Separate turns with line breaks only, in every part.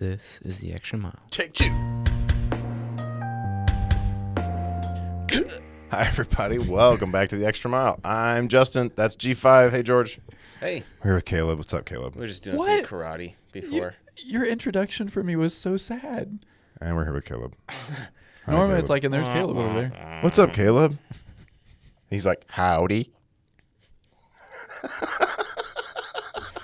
This is the Extra Mile.
Take two. Hi, everybody. Welcome back to the Extra Mile. I'm Justin. That's G5. Hey, George.
Hey.
We're here with Caleb. What's up, Caleb?
We were just doing
What?
some karate before.
Your introduction for me was so sad.
And we're here with Caleb. Hi,
Normally
Caleb.
it's like, and there's Caleb over there.
What's up, Caleb? He's like, howdy.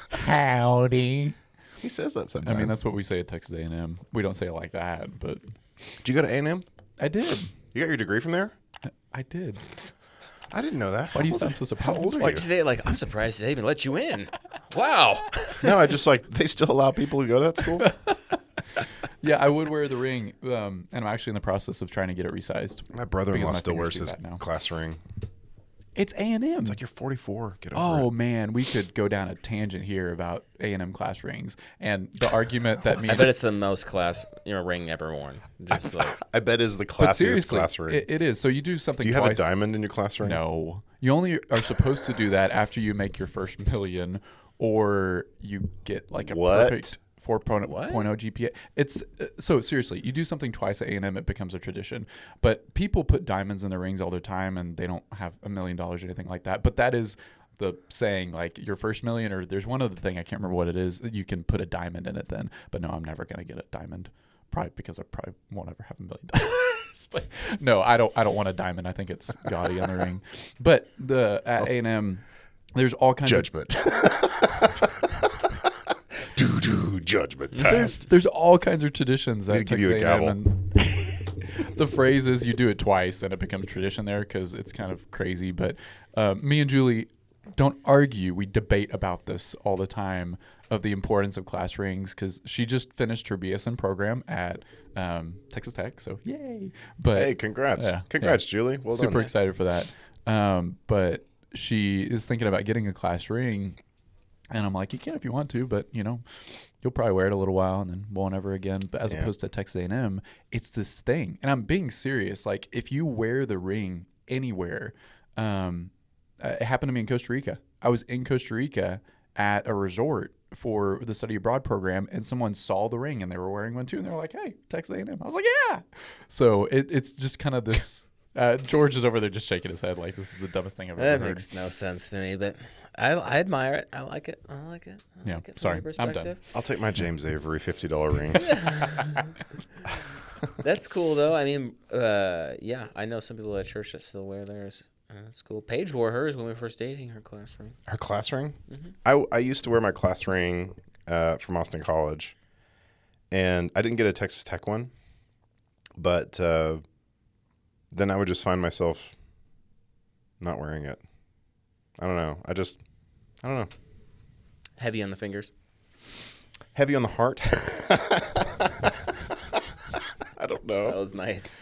Howdy.
He says that sometimes.
I mean, that's what we say at Texas A&M. We don't say it like that, but
Did you go to A&M?
I did.
You got your degree from there?
I did.
I didn't know that.
Why do you sound so surprised?
How old are
Why'd
you?
you say it like, I'm surprised they even let you in? Wow.
No, I just like, they still allow people to go to that school?
Yeah, I would wear the ring, and I'm actually in the process of trying to get it resized.
My brother-in-law
Because my
still
fingers
wears
do
his
that now.
class ring.
It's A&M.
It's like, you're 44. Get over
Oh
it.
man, we could go down a tangent here about A&M class rings and the argument that me.
I bet it's the most class ring ever worn. Just like,
I bet is the
but
classiest
seriously,
class ring.
it is. So you do something.
Do you have
twice.
a diamond in your class ring?
No, you only are supposed to do that after you make your first million, or you get like a
What?
perfect 4.0 GPA. It's so seriously, you do something twice at A&M, it becomes a tradition. But people put diamonds in their rings all the time, and they don't have $1 million or anything like that. But that is the saying, like your first million, or there's one other thing I can't remember what it is. You can put a diamond in it then. But no, I'm never gonna get a diamond, probably because I probably won't ever have $1 million. But no, I don't want a diamond. I think it's gaudy on the ring. But at A&M, there's all kinds
Judgment. Judgment
of
passed.
there's all kinds of traditions
Need to
that
give you a
Texas
gavel.
A&M, and the phrase is you do it twice and it becomes tradition there because it's kind of crazy. But me and Julie don't argue. We debate about this all the time of the importance of class rings because she just finished her BSN program at Texas Tech. So yay! But
Hey, congrats.
Yeah,
Congrats,
yeah.
Julie. Well
Super
done.
excited for that. But she is thinking about getting a class ring. And I'm like, you can if you want to, but, you'll probably wear it a little while and then won't ever again. But as opposed to Texas A&M, it's this thing. And I'm being serious. Like, if you wear the ring anywhere, it happened to me in Costa Rica. I was in Costa Rica at a resort for the study abroad program, and someone saw the ring, and they were wearing one too. And they were like, hey, Texas A&M. I was like, yeah. So it's just kind of this. George is over there just shaking his head like this is the dumbest thing I've ever
that
heard.
makes no sense to me, but I admire it. I like it. I like it
Yeah,
from
sorry,
your
I'm done.
perspective.
I'll take my James Avery $50 rings.
That's cool, though. I mean, yeah, I know some people at church that still wear theirs. That's cool. Paige wore hers when we were first dating, her class ring.
Her class ring?
Mm-hmm.
I used to wear my class ring from Austin College, and I didn't get a Texas Tech one, but then I would just find myself not wearing it. I don't know. I don't know.
Heavy on the fingers.
Heavy on the heart. I don't
That
know.
was nice.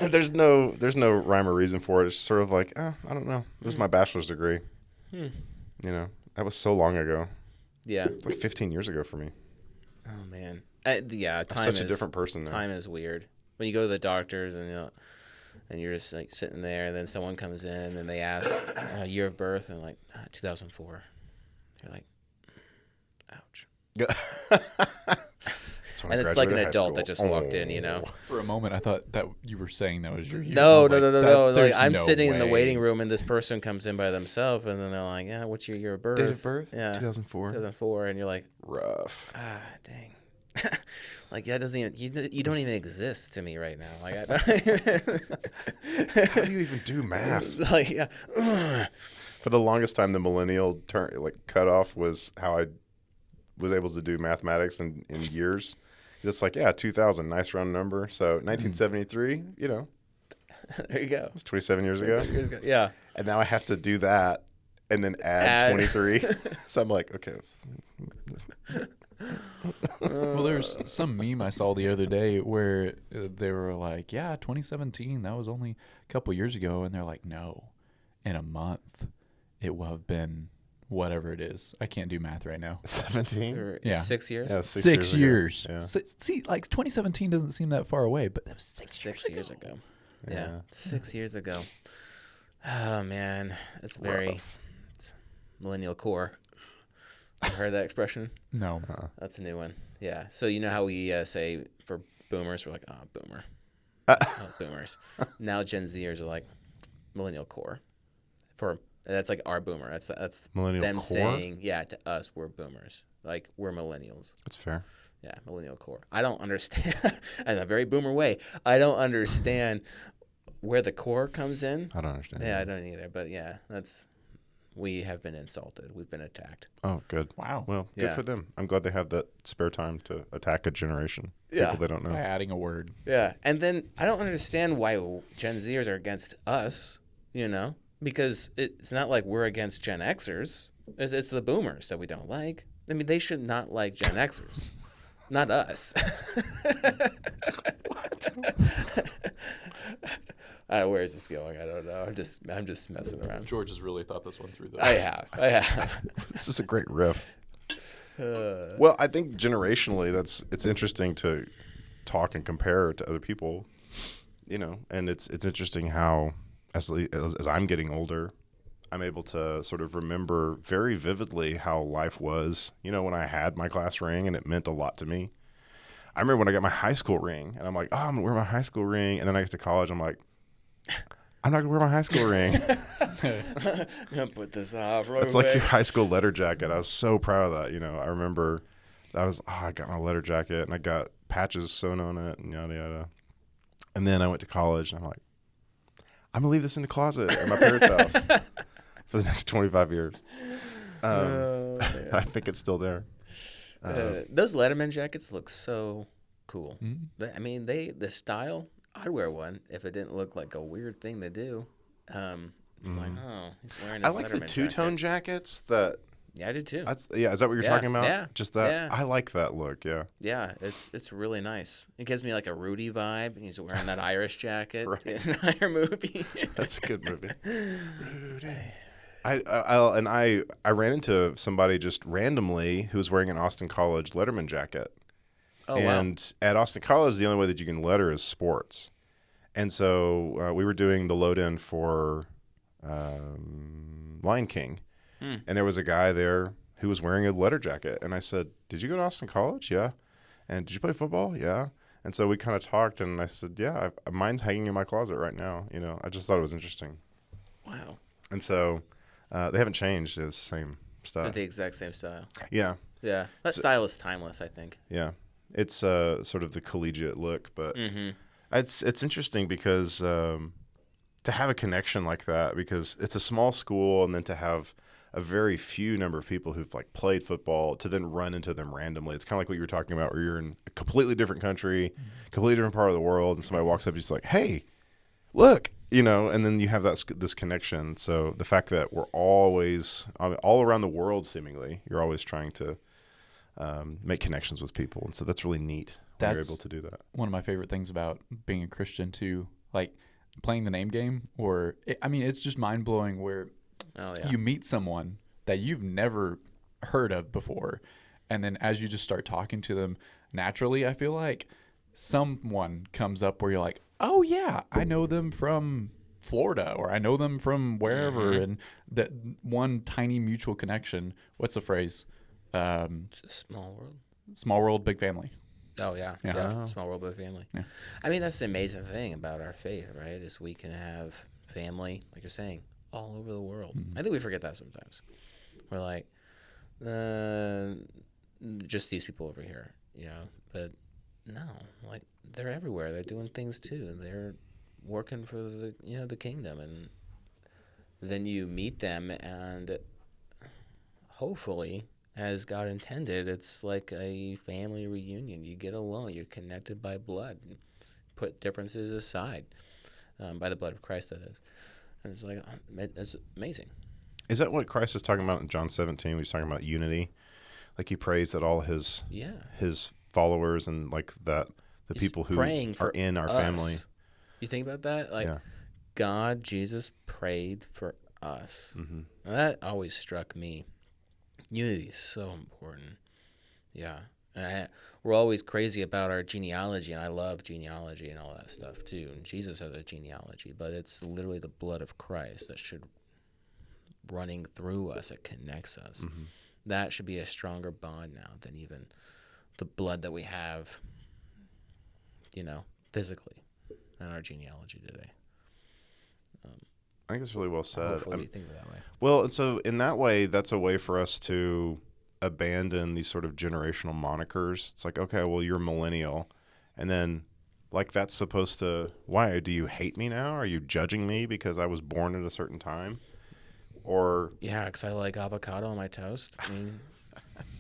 There's no rhyme or reason for it. It's sort of like, I don't know. It was my bachelor's degree. That was so long ago.
Yeah.
It's like 15 years ago for me.
Oh, man. Yeah, time
I'm such
is
a different person now.
Time is weird. When you go to the doctors and you're just like sitting there, and then someone comes in and they ask year of birth, and like 2004. You're like, ouch.
That's when I
And it's like an
graduated high
adult
school.
that just walked in.
For a moment, I thought that you were saying that was your year. I
No.
was like,
Like,
there's
I'm
no
sitting in the
way.
waiting room, and this person comes in by themselves, and then they're like, yeah, what's your year of birth?
Date of birth?
Yeah.
2004.
2004. And you're like,
Rough.
dang. Like, that doesn't even, you don't even exist to me right now. Like,
How do you even do math?
like, yeah.
For the longest time, the millennial cutoff was how I was able to do mathematics in years. It's like, 2000, nice round number. So 1973,
There you go.
it was 27 years ago.
Yeah.
And now I have to do that and then add 23. So I'm like, okay.
Well, there's some meme I saw the other day where they were like, 2017, that was only a couple years ago. And they're like, no, in a month, it will have been whatever it is. I can't do math right now.
17?
Or
Yeah.
6 years?
Yeah,
6 years.
ago. Yeah.
See, like 2017 doesn't seem that far away, but that was
6 years ago. Yeah.
Yeah.
6 years ago. Oh, man. It's very
Rough.
it's millennial core. You heard that expression?
No.
That's a new one. Yeah. So you know how we say for boomers, we're like, oh, boomer. Boomers. Now Gen Zers are like millennial core. That's like our boomer. That's
Millennial
them
core?
saying, yeah, to us, we're boomers. Like, we're millennials.
That's fair.
Yeah, millennial core. I don't understand, in a very boomer way, I don't understand where the core comes in.
I don't understand.
Yeah, I don't either. But yeah, we have been insulted. We've been attacked.
Oh, good.
Wow.
Well, good
Yeah.
for them. I'm glad they have that spare time to attack a generation.
Yeah.
People they don't know.
By adding a word.
Yeah, and then I don't understand why Gen Zers are against us, because it's not like we're against Gen Xers. It's the boomers that we don't like. I mean, they should not like Gen Xers, not us. Where's this going? I don't know. I'm just messing around.
George has really thought this one through, though.
I have.
This is a great riff. Well, I think generationally, it's interesting to talk and compare to other people, and it's interesting how as I'm getting older, I'm able to sort of remember very vividly how life was, when I had my class ring, and it meant a lot to me. I remember when I got my high school ring, and I'm like, oh, I'm gonna wear my high school ring, and then I get to college, I'm like, I'm not gonna wear my high school ring.
I'm gonna put this off.
It's like your high school letter jacket. I was so proud of that. I remember I got my letter jacket and I got patches sewn on it and yada yada. And then I went to college and I'm like, I'm gonna leave this in the closet at my parents' house for the next 25 years. I think it's still there.
Those Letterman jackets look so cool.
Mm-hmm.
I mean, the style. I'd wear one if it didn't look like a weird thing to do. It's like, oh, he's wearing.
I
His
like
Letterman
the two-tone jackets. That
Yeah, I do too.
is that what you're talking about?
Yeah,
Just that.
yeah.
I like that look. Yeah.
Yeah, it's really nice. It gives me like a Rudy vibe. He's wearing that Irish jacket
Right.
in our movie.
That's a good movie. Rudy. I ran into somebody just randomly who was wearing an Austin College Letterman jacket.
Oh,
And at Austin College, the only way that you can letter is sports. And so we were doing the load-in for Lion King. And there was a guy there who was wearing a letter jacket. And I said, did you go to Austin College? Yeah. And did you play football? Yeah. And so we kind of talked, and I said, yeah, mine's hanging in my closet right now. I just thought it was interesting.
Wow.
And so they haven't changed. It's the same stuff.
They're the exact same style.
Yeah.
Yeah. That style is timeless, I think.
Yeah. It's sort of the collegiate look, but it's interesting because to have a connection like that, because it's a small school, and then to have a very few number of people who've like played football to then run into them randomly. It's kind of like what you were talking about, where you're in a completely different country, completely different part of the world, and somebody walks up, just like, "Hey, look," and then you have this connection. So the fact that we're always all around the world, seemingly, you're always trying to make connections with people, and so that's really neat when you're able to do that.
One of my favorite things about being a Christian too, like playing the name game, it's just mind blowing where you meet someone that you've never heard of before, and then as you just start talking to them naturally, I feel like someone comes up where you're like, oh yeah, I know them from Florida, or I know them from wherever, and that one tiny mutual connection. What's the phrase?
It's a small world.
Small world, big family.
Oh, yeah.
Yeah.
Yeah. Small world, big family.
Yeah.
I mean, that's the amazing thing about our faith, right? Is we can have family, like you're saying, all over the world. I think we forget that sometimes. We're like, just these people over here, But no, like they're everywhere. They're doing things too. They're working for the kingdom, and then you meet them, and hopefully, as God intended, it's like a family reunion. You get along. You're connected by blood. Put differences aside, by the blood of Christ, that is. And it's like, it's amazing.
Is that what Christ is talking about in John 17? He's talking about unity. Like he prays that all his followers and like that the
He's
people who
praying
are in our
us.
family.
You think about that? Like, God, Jesus prayed for us. And that always struck me. Unity is so important. Yeah. And we're always crazy about our genealogy, and I love genealogy and all that stuff too. And Jesus has a genealogy, but it's literally the blood of Christ that should running through us. It connects us. That should be a stronger bond now than even the blood that we have, physically in our genealogy today.
I think it's really well said.
Hopefully we think of it that way.
Well, so in that way, that's a way for us to abandon these sort of generational monikers. It's like, okay, well, you're a millennial. And then, like, that's supposed to, why? Do you hate me now? Are you judging me because I was born at a certain time? Or...
Yeah, because I like avocado on my toast. I mean,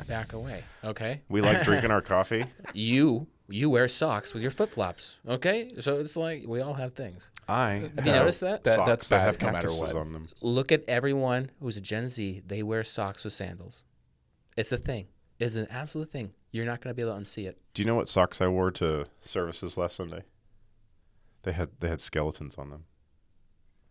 back away, okay?
We like drinking our coffee.
You wear socks with your flip-flops, okay? So it's like we all have things.
Have
you noticed that?
Socks
That's
that
bad
have
no matter
cactuses
what.
on them.
Look at everyone who's a Gen Z. They wear socks with sandals. It's a thing. It's an absolute thing. You're not going to be able to unsee it.
Do you know what socks I wore to services last Sunday? They had skeletons on them.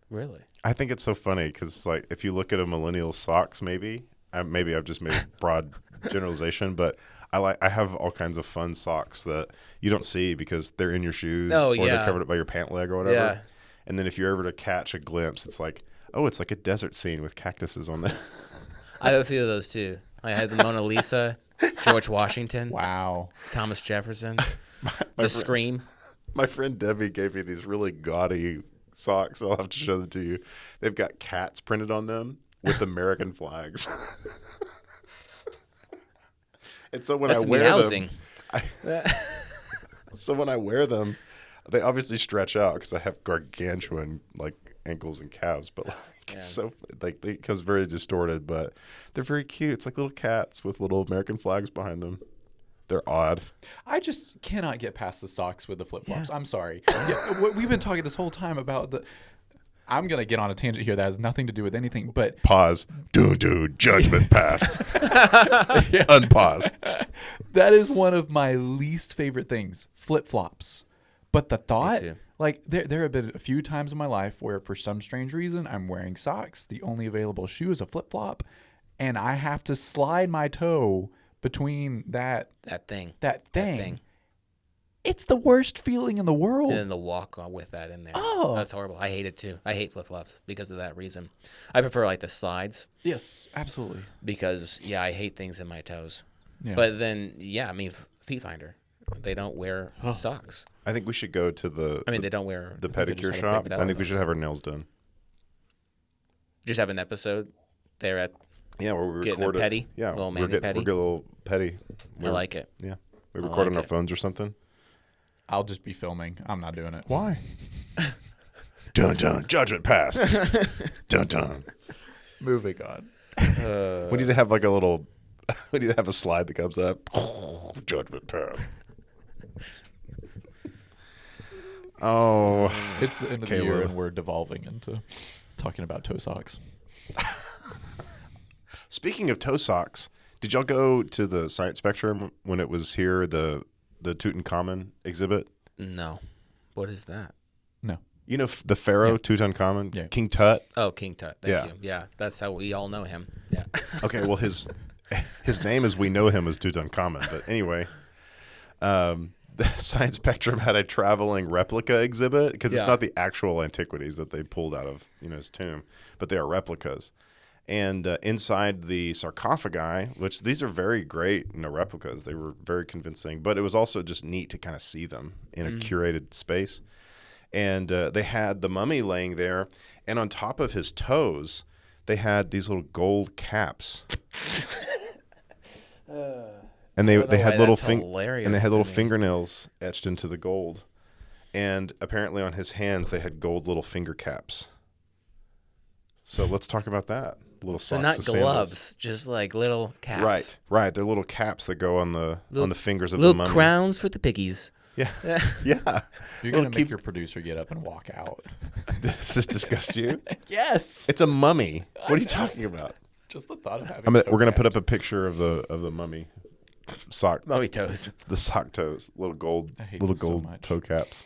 Really?
I think it's so funny because, like, if you look at a millennial socks, maybe I've just made a broad generalization, but I have all kinds of fun socks that you don't see because they're in your shoes or they're covered up by your pant leg or whatever.
Yeah.
And then if you're ever to catch a glimpse, it's like, oh, it's like a desert scene with cactuses on there.
I have a few of those too. I had the Mona Lisa, George Washington,
Wow.
Thomas Jefferson,
My
Scream.
My friend Debbie gave me these really gaudy socks. I'll have to show them to you. They've got cats printed on them with American flags. And so when
That's
I wear
meowsing.
them, so when I wear them, they obviously stretch out because I have gargantuan like ankles and calves. But like, it's so like it becomes very distorted. But they're very cute. It's like little cats with little American flags behind them. They're odd.
I just cannot get past the socks with the flip-flops. I'm sorry. We've been talking this whole time about the... I'm going to get on a tangent here that has nothing to do with anything, but...
Pause. Judgment passed. Unpause.
That is one of my least favorite things, flip-flops. But the thought...
too.
Like, there have been a few times in my life where, for some strange reason, I'm wearing socks. The only available shoe is a flip-flop, and I have to slide my toe between that
thing.
It's the worst feeling in the world.
And then the walk on with that in there.
Oh.
That's horrible. I hate it too. I hate flip-flops because of that reason. I prefer like the slides
Yes, absolutely.
because, I hate things in my toes.
Yeah.
But then, Feet Finder, they don't wear socks.
I think we should go to
They don't wear...
the
they just
pedicure
have a
shop.
break
I
without
think we should
socks.
have our nails done.
Just have an episode there at...
Yeah, where we
Getting a
record
petty?
it. Yeah,
Little
we're
mani
getting
petty?
a little petty.
I like it.
Yeah, we
I
record on
like
our
it.
phones or something.
I'll just be filming. I'm not doing it.
Why? Dun dun. Judgment passed. Dun dun.
Moving on.
We need to have like a little. We need to have a slide that comes up. Judgment passed. Oh,
It's the end of the year
Caleb.
and we're devolving into talking about toe socks.
speaking of toe socks, did y'all go to the Science Spectrum when it was here? The Tutankhamun exhibit.
No. What is that?
No.
You know the Pharaoh Tutankhamun,
Yeah.
King Tut.
Oh, King Tut. Thank
Yeah.
you. Yeah, that's how we all know him. Yeah.
Okay, well his name is, we know him as Tutankhamun, but anyway, the Science Spectrum had a traveling replica exhibit because it's
Yeah.
not the actual antiquities that they pulled out of his tomb, but they are replicas. And inside the sarcophagi, which these are very great replicas, they were very convincing, but it was also just neat to kind of see them in a curated space. And they had the mummy laying there, and on top of his toes, they had these little gold caps. And they had little fingernails etched into the gold. And apparently on his hands they had gold little finger caps. So let's talk about that. Little
So
socks
not
with sandals.
gloves, just like little caps.
Right. They're little caps that go on the fingers of the
Little
mummy.
crowns for the piggies.
Yeah. Yeah.
You're going to
It'll
make your producer get up and walk out.
Does this disgust you?
Yes.
It's a mummy. What are you talking about?
Just the thought of having
We're gonna put up a picture of the mummy sock,
Mummy toes.
the sock toes, little gold
I hate this so
gold
much.
toe caps.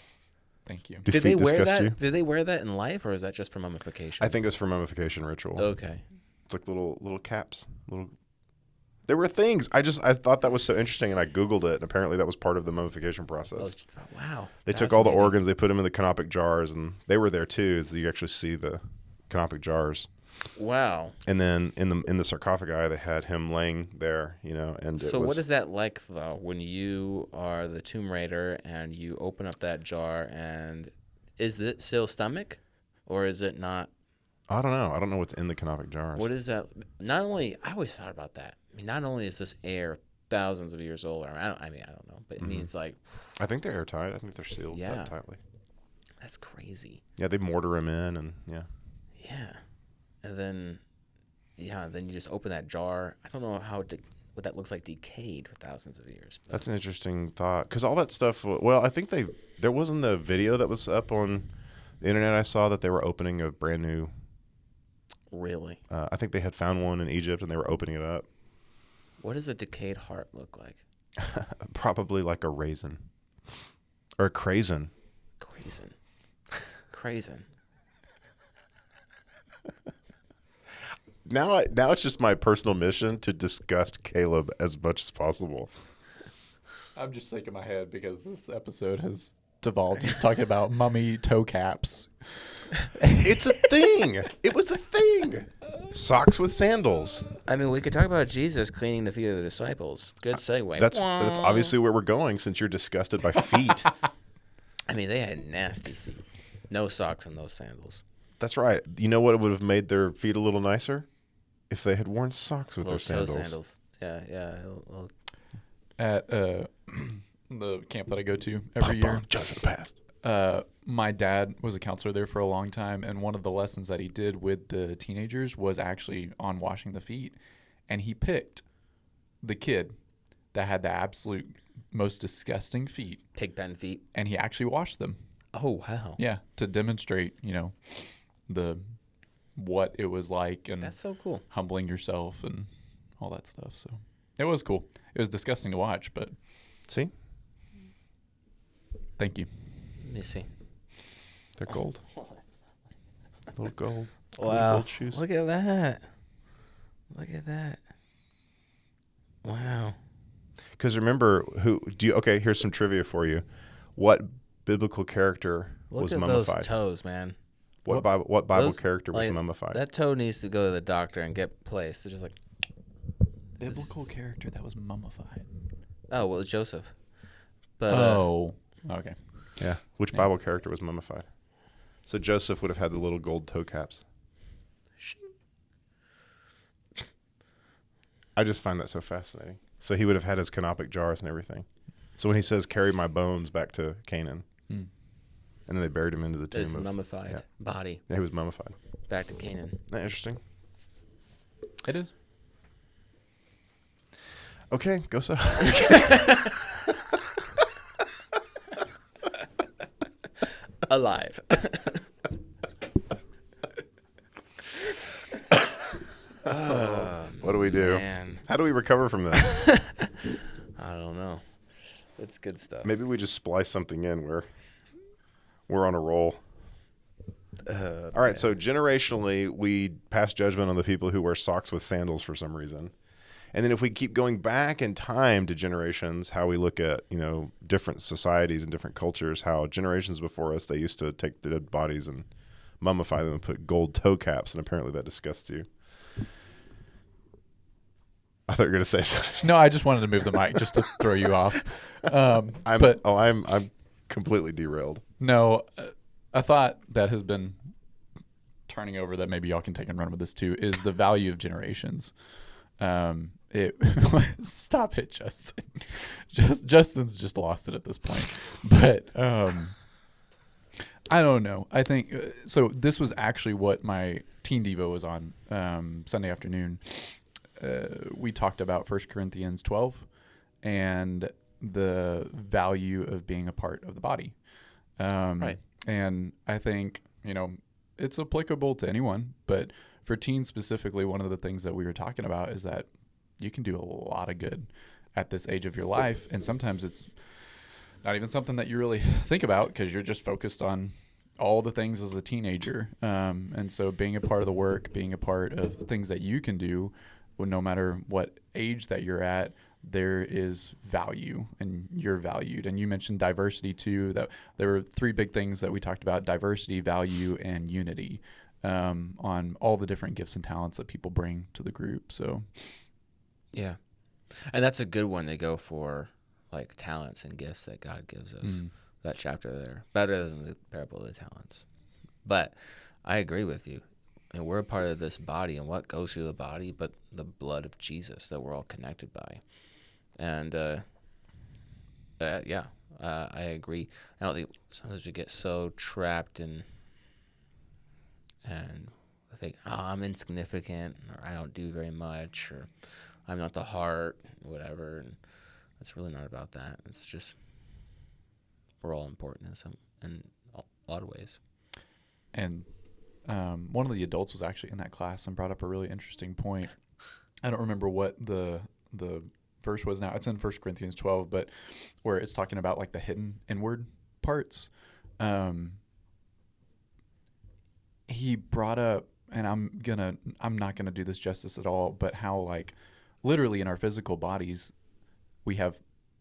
Thank you.
Do
Did
feet
they wear
disgust
that?
you?
Did they wear that in life, or is that just for mummification?
I think it's for mummification ritual.
Okay.
It's like little caps. There were things. I thought that was so interesting, and I Googled it, and apparently that was part of the mummification process.
Oh, wow.
They took all the
Fascinating.
organs, they put them in the canopic jars, and they were there too, so you actually see the canopic jars.
Wow.
And then in the sarcophagi, they had him laying there, and
So what is that like, though, when you are the Tomb Raider and you open up that jar, and is it still stomach, or is it not?
I don't know. I don't know what's in the canopic jars.
What is that? Not only, I always thought about that. I mean, not only is this air thousands of years old, I don't know, but it means like.
I think they're airtight. I think they're sealed
Yeah.
tightly.
That's crazy.
Yeah, they mortar them in, and
Yeah. And then, then you just open that jar. I don't know what that looks like decayed for thousands of years. But.
that's an interesting thought. Because all that stuff, well, I think there wasn't the video that was up on the internet I saw that they were opening a brand new.
Really?
I think they had found one in Egypt, and they were opening it up.
What does a decayed heart look like?
Probably like a raisin. Or a craisin.
Craisin.
Now it's just my personal mission to disgust Caleb as much as possible.
I'm just sick in my head because this episode has devolved into talking about mummy toe caps.
It's a thing. It was a thing. Socks with sandals.
I mean, we could talk about Jesus cleaning the feet of the disciples. Good segue.
That's obviously where we're going since you're disgusted by feet.
I mean, they had nasty feet. No socks and no sandals.
That's right. You know what would have made their feet a little nicer? If they had worn socks with their
Toe
sandals.
Yeah.
At the camp that I go to every year,
Judge of the past.
my dad was a counselor there for a long time, and one of the lessons that he did with the teenagers was actually on washing the feet. And he picked the kid that had the absolute most disgusting feet.
Pigpen feet.
And he actually washed them.
Oh, wow.
Yeah, to demonstrate, what it was like, and
That's so cool.
humbling yourself and all that stuff. So it was cool. It was disgusting to watch, but
See?
thank you.
Let me see.
They're gold. Little gold.
Wow.
Gold shoes.
Look at that. Wow.
Because remember, here's some trivia for you. What biblical character was
Look at
mummified?
those toes, man.
What Bible
those-
character was mummified?
That toe needs to go to the doctor and get placed. It's just like,
Biblical character that was mummified.
oh, well, Joseph. But
Okay.
Yeah. Which Bible character was mummified? So Joseph would have had the little gold toe caps. I just find that so fascinating. So he would have had his canopic jars and everything. So when he says, carry my bones back to Canaan, and then they buried him into the tomb.
his mummified body
Yeah, he was mummified.
back to Canaan.
Isn't that interesting?
It is.
Okay, go so.
Alive.
What do we do?
Man.
How do we recover from this?
I don't know. It's good stuff.
Maybe we just splice something in where we're on a roll. All right, so generationally, we pass judgment on the people who wear socks with sandals for some reason. And then if we keep going back in time to generations, how we look at, different societies and different cultures, how generations before us, they used to take the dead bodies and mummify them and put gold toe caps, and apparently that disgusts you. I thought you were going to say something.
No, I just wanted to move the mic just to throw you off.
I'm completely derailed.
No, a thought that has been turning over that maybe y'all can take and run with this too is the value of generations. Stop it, Justin. Justin's just lost it at this point. But I don't know. I think so. This was actually what my teen devo was on Sunday afternoon. We talked about 1 Corinthians 12 and the value of being a part of the body.
Right.
And I think, it's applicable to anyone, but for teens specifically, one of the things that we were talking about is that you can do a lot of good at this age of your life. And sometimes it's not even something that you really think about because you're just focused on all the things as a teenager. And so being a part of the work, being a part of things that you can do, well, no matter what age that you're at, there is value and you're valued. And you mentioned diversity too, that there were three big things that we talked about: diversity, value, and unity. on all the different gifts and talents that people bring to the group. So,
Yeah. And that's a good one to go for, like talents and gifts that God gives us. That chapter there. Better than the parable of the talents. But I agree with you. And we're a part of this body, and what goes through the body but the blood of Jesus that we're all connected by. And I agree. I don't think sometimes we get so trapped and I think, oh, I'm insignificant, or I don't do very much, or I'm not the heart, whatever. And it's really not about that. It's just we're all important in a lot of ways.
And one of the adults was actually in that class and brought up a really interesting point. I don't remember what the verse was now. It's in 1 Corinthians 12, but where it's talking about like the hidden inward parts. He brought up, and I'm not gonna do this justice at all, but how like literally in our physical bodies, we have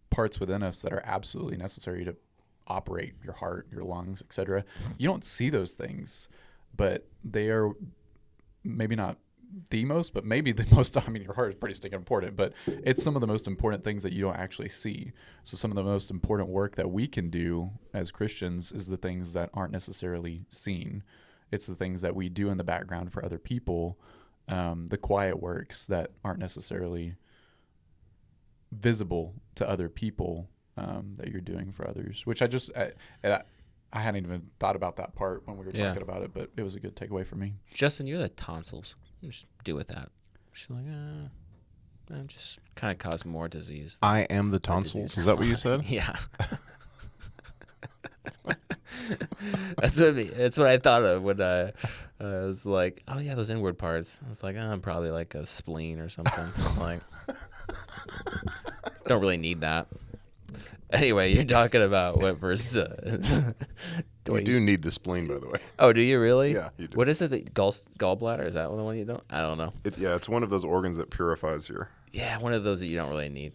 parts within us that are absolutely necessary to operate your heart, your lungs, etc. You don't see those things, but they are maybe not the most, but maybe the most. I mean, your heart is pretty stinking important, but it's some of the most important things that you don't actually see. So some of the most important work that we can do as Christians is the things that aren't necessarily seen. It's the things that we do in the background for other people, the quiet works that aren't necessarily visible to other people, that you're doing for others, which I hadn't even thought about that part when we were talking about it, but it was a good takeaway for me.
Justin, you're the tonsils. Just deal with that. She's like, I'm just kind of cause more disease.
I am the tonsils. Is that what you said?
Yeah. That's what I thought of when I was like, oh yeah, those inward parts. I was like, I'm probably like a spleen or something. Just like, don't really need that. Anyway, you're talking about what verse?
You do need the spleen, by the way.
Oh, do you really?
Yeah, you do.
What is it? The gallbladder? Is that the one you don't? I don't know.
It's one of those organs that purifies your.
Yeah, one of those that you don't really need.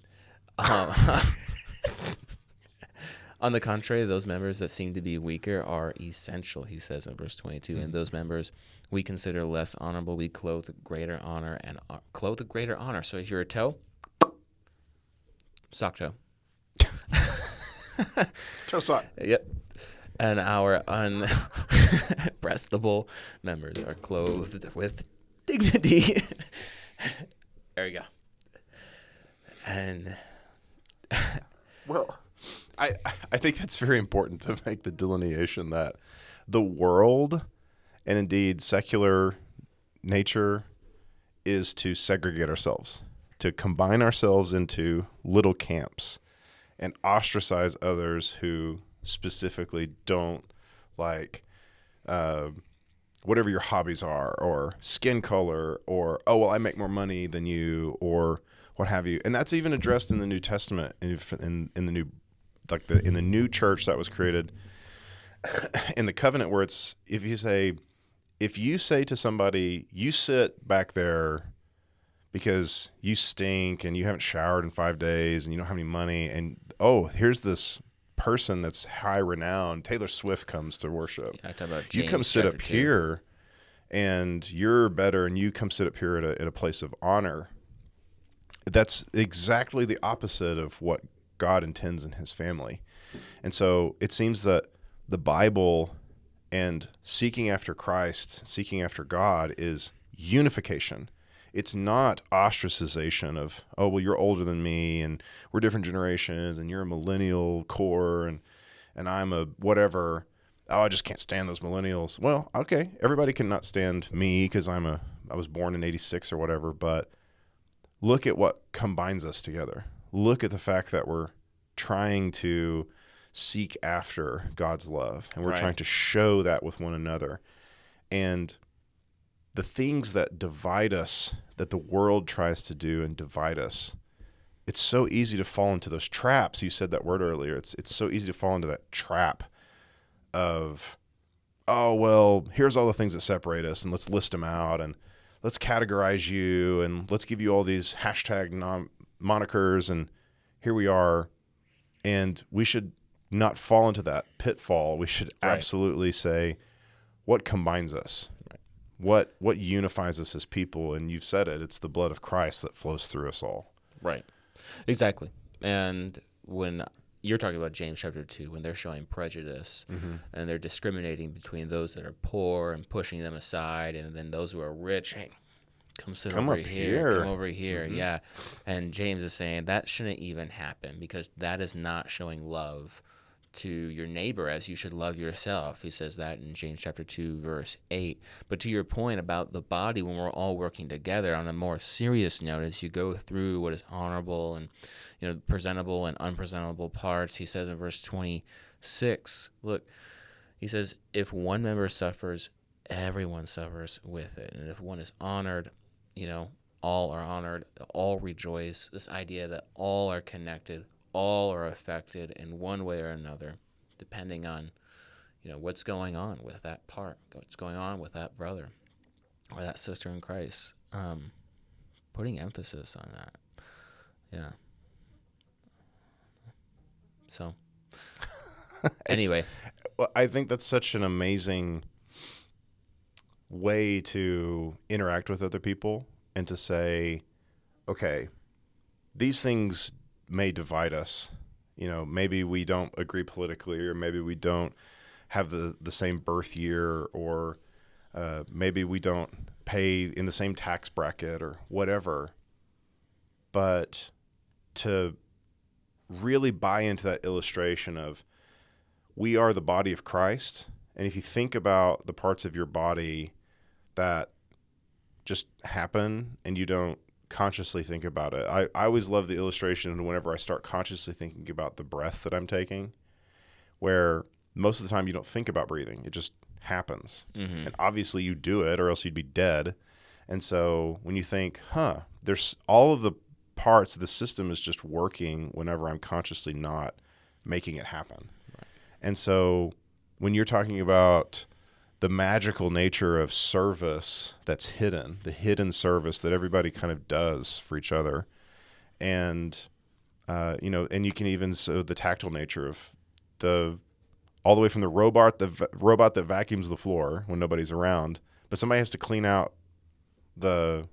On the contrary, those members that seem to be weaker are essential, he says in verse 22. And those members we consider less honorable, we clothe with greater honor and clothe with greater honor. So if you're a toe, sock toe.
Toe sock.
Yep. And our unbreastable members are clothed with dignity. There you go. And
well, I think it's very important to make the delineation that the world and indeed secular nature is to segregate ourselves, to combine ourselves into little camps and ostracize others who specifically don't like whatever your hobbies are, or skin color, or, oh, well, I make more money than you, or what have you. And that's even addressed in the New Testament, in the new, like in the new church that was created in the covenant, where it's, if you say to somebody, you sit back there because you stink and you haven't showered in 5 days and you don't have any money, and oh, here's this person that's high renowned, Taylor Swift comes to worship.
Yeah, about
you come sit up here and you're better, and you come sit up here at a place of honor. That's exactly the opposite of what God intends in his family. And so it seems that the Bible and seeking after Christ, seeking after God, is unification. It's not ostracization of, oh, well, you're older than me and we're different generations and you're a millennial core and I'm a whatever. Oh, I just can't stand those millennials. Well, okay, everybody can not stand me because I was born in 86 or whatever, but look at what combines us together. Look at the fact that we're trying to seek after God's love, and we're trying to show that with one another. And the things that divide us, that the world tries to do and divide us, it's so easy to fall into those traps. You said that word earlier. It's so easy to fall into that trap of, oh, well, here's all the things that separate us, and let's list them out, and let's categorize you, and let's give you all these hashtag monikers, and here we are. And we should not fall into that pitfall. We should absolutely say, what combines us? What unifies us as people? And you've said it. It's the blood of Christ that flows through us all.
Right. Exactly. And when you're talking about James chapter 2, when they're showing prejudice and they're discriminating between those that are poor and pushing them aside, and then those who are rich, hey, come over here. Come over here. Yeah. And James is saying that shouldn't even happen, because that is not showing love to your neighbor as you should love yourself. He says that in James chapter 2, verse 8. But to your point about the body, when we're all working together, on a more serious note, as you go through what is honorable and presentable and unpresentable parts, he says in verse 26, look, he says, if one member suffers, everyone suffers with it. And if one is honored, all are honored, all rejoice. This idea that all are connected, all are affected in one way or another, depending on, what's going on with that part, what's going on with that brother or that sister in Christ. Putting emphasis on that. Yeah. So, anyway.
Well, I think that's such an amazing way to interact with other people and to say, okay, these things may divide us. Maybe we don't agree politically, or maybe we don't have the same birth year, or maybe we don't pay in the same tax bracket or whatever. But to really buy into that illustration of we are the body of Christ. And if you think about the parts of your body that just happen and you don't consciously think about it. I always love the illustration whenever I start consciously thinking about the breath that I'm taking, where most of the time you don't think about breathing. It just happens. And obviously you do it or else you'd be dead. And so when you think, there's all of the parts of the system is just working whenever I'm consciously not making it happen. Right. And so when you're talking about the magical nature of service that's hidden, the hidden service that everybody kind of does for each other. And, and you can even, so the tactile nature of all the way from the robot that vacuums the floor when nobody's around, but somebody has to clean out the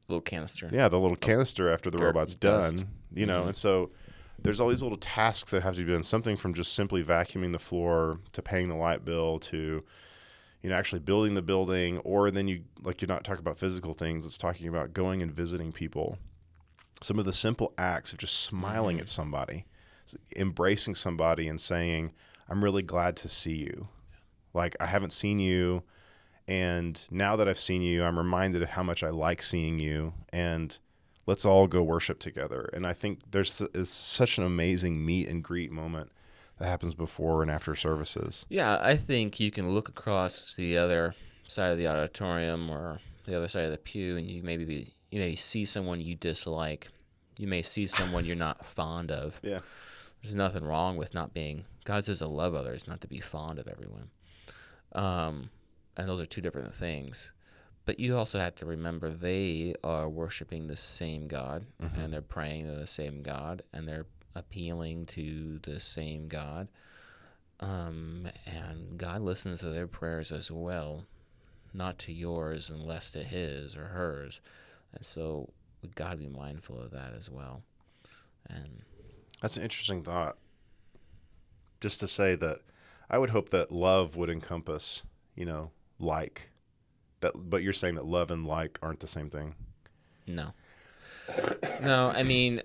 little canister.
Yeah, the little canister after the robot's done, and so there's all these little tasks that have to be done, something from just simply vacuuming the floor to paying the light bill to actually building the building, or then you're not talking about physical things. It's talking about going and visiting people. Some of the simple acts of just smiling at somebody, embracing somebody and saying, I'm really glad to see you. Like, I haven't seen you, and now that I've seen you, I'm reminded of how much I like seeing you, and let's all go worship together. And I think it's such an amazing meet and greet moment that happens before and after services.
Yeah, I think you can look across the other side of the auditorium or the other side of the pew, and you may see someone you dislike. You may see someone you're not fond of.
Yeah.
There's nothing wrong with not being. God says to love others, not to be fond of everyone. And those are two different things. But you also have to remember they are worshiping the same God, and they're praying to the same God, and they're appealing to the same God. And God listens to their prayers as well, not to yours and less to his or hers. And so we've got to be mindful of that as well. And
that's an interesting thought. Just to say that I would hope that love would encompass, like. But you're saying that love and like aren't the same thing?
No. No, I mean,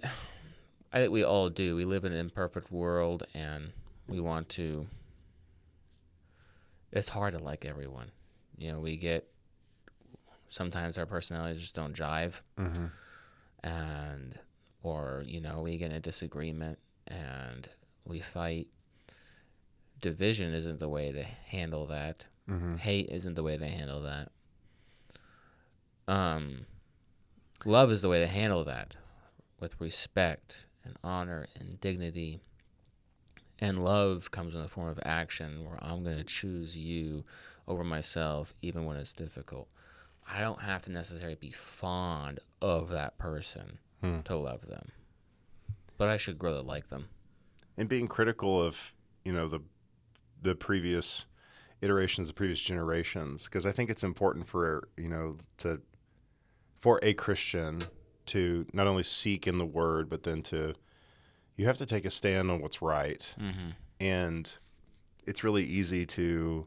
I think we all do. We live in an imperfect world, and we want to. It's hard to like everyone. Sometimes our personalities just don't jive, or we get in a disagreement and we fight. Division isn't the way to handle that. Hate isn't the way to handle that. Love is the way to handle that, with respect and honor and dignity. And love comes in the form of action, where I'm going to choose you over myself, even when it's difficult. I don't have to necessarily be fond of that person to love them, but I should grow to like them.
And being critical of, the previous iterations of previous generations, because I think it's important for for a Christian to not only seek in the Word, but then you have to take a stand on what's right.
Mm-hmm.
And it's really easy to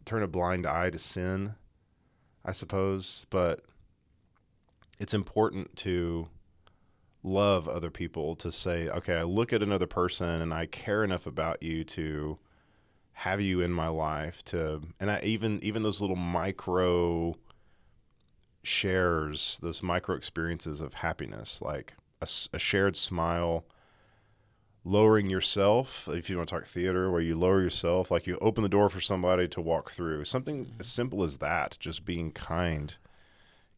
turn a blind eye to sin, I suppose, but it's important to love other people, to say, okay, I look at another person and I care enough about you to have you in my life, and I even those little micro shares, those micro experiences of happiness, like a shared smile, lowering yourself, if you want to talk theater, where you lower yourself, like you open the door for somebody to walk through. Something as simple as that, just being kind,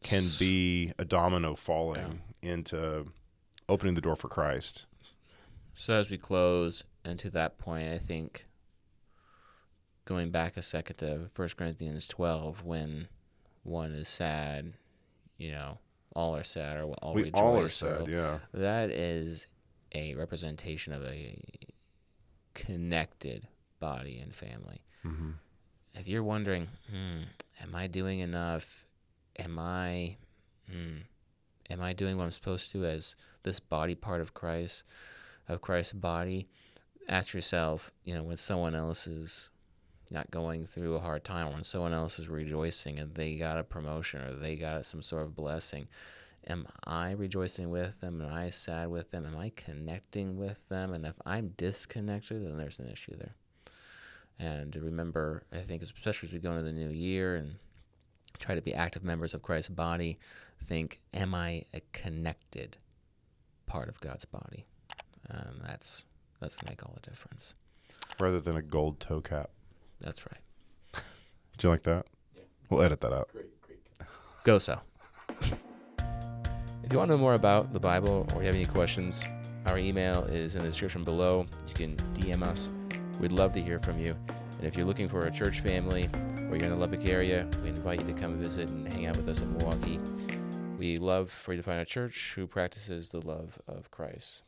can be a domino falling into opening the door for Christ.
So as we close, and to that point, I think going back a second to 1 Corinthians 12, when one is sad, all are sad, or all rejoice.
All are sad, yeah.
That is a representation of a connected body and family.
Mm-hmm.
If you're wondering, am I doing enough? Am I doing what I'm supposed to as this body part of Christ, of Christ's body? Ask yourself, when someone else is not going through a hard time, or when someone else is rejoicing and they got a promotion or they got some sort of blessing, am I rejoicing with them? Am I sad with them? Am I connecting with them? And if I'm disconnected, then there's an issue there. And to remember, I think, especially as we go into the new year and try to be active members of Christ's body, think, am I a connected part of God's body? That's going to make all the difference.
Rather than a gold toe cap.
That's right.
Did you like that? Yeah. We'll edit that out.
Great. Go so. If you want to know more about the Bible or you have any questions, our email is in the description below. You can DM us. We'd love to hear from you. And if you're looking for a church family or you're in the Lubbock area, we invite you to come visit and hang out with us in Milwaukee. We love for you to find a church who practices the love of Christ.